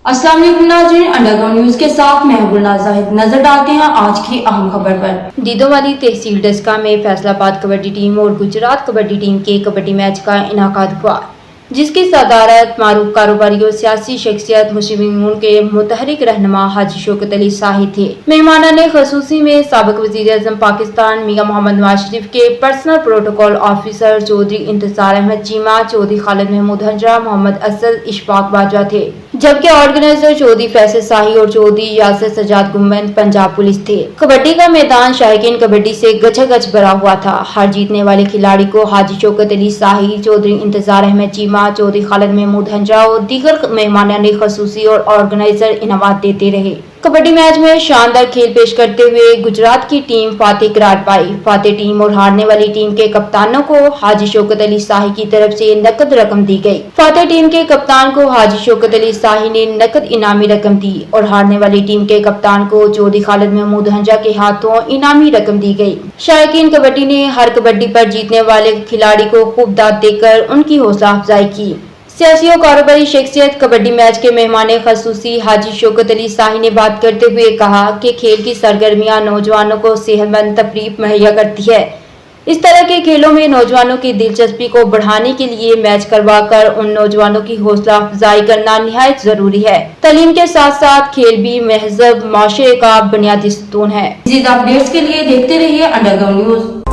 अस्सलाम वालेकुम नाज़रीन, अंडरग्राउंड न्यूज के साथ महबूब नाज़ाहिद। नजर डालते हैं आज की अहम खबर पर। दीदोवाली तहसील डस्का में फैसलाबाद कबड्डी टीम और गुजरात कबड्डी टीम के कबड्डी मैच का इनाकाद हुआ, जिसकी सदारत मारूफ कारोबारी और सियासी शख्सियत मुस्लिम के मुतहरिक रहनुमा हाजी शौकत अली शाही थे। मेहमानान खसूसी में साबिक वज़ीर आज़म पाकिस्तान मियां मोहम्मद नवाज शरीफ के पर्सनल प्रोटोकॉल ऑफिसर चौधरी इंतजार अहमद चीमा, चौधरी खालिद महमूद हंजरा, मोहम्मद असद इशफाक बाजवा थे, जबकि ऑर्गेनाइजर चौधरी फैसल शाही और चौधरी यासिर सजाद गुम्बद पंजाब पुलिस थे। कबड्डी का मैदान शायकीन कबड्डी से गचागच भरा हुआ था। हार जीतने वाले खिलाड़ी को हाजी शौकत अली शाही, चौधरी इंतजार अहमद चीमा, चौधरी खालिद महमूद हंजरा और दीगर मेहमानान खसूसी और ऑर्गेनाइजर इनामात देते रहे। कबड्डी मैच में शानदार खेल पेश करते हुए गुजरात की टीम फातेह करार पाई। फातेह टीम और हारने वाली टीम के कप्तानों को हाजी शौकत अली शाही की तरफ से नकद रकम दी गई। फातेह टीम के कप्तान को हाजी शौकत अली शाही ने नकद इनामी रकम दी और हारने वाली टीम के कप्तान को चौधरी खालिद महमूद हंजरा के हाथों इनामी रकम दी गई। शायकीन कबड्डी ने हर कबड्डी पर जीतने वाले खिलाड़ी को खूब दाद देकर उनकी हौसला अफजाई की। सियासी और कारोबारी शख्सियत कबड्डी मैच के मेहमान खसूसी हाजी शौकत अली शाही ने बात करते हुए कहा कि खेल की सरगर्मियां नौजवानों को सेहतमंद तफरीह मुहैया करती है। इस तरह के खेलों में नौजवानों की दिलचस्पी को बढ़ाने के लिए मैच करवाकर उन नौजवानों की हौसला अफजाई करना निहायत जरूरी है। तालीम के साथ साथ खेल भी महजब माशरे का बुनियादी स्तून है। मज़ीद अपडेट्स के लिए देखते रहिए अंडरग्राउंड न्यूज।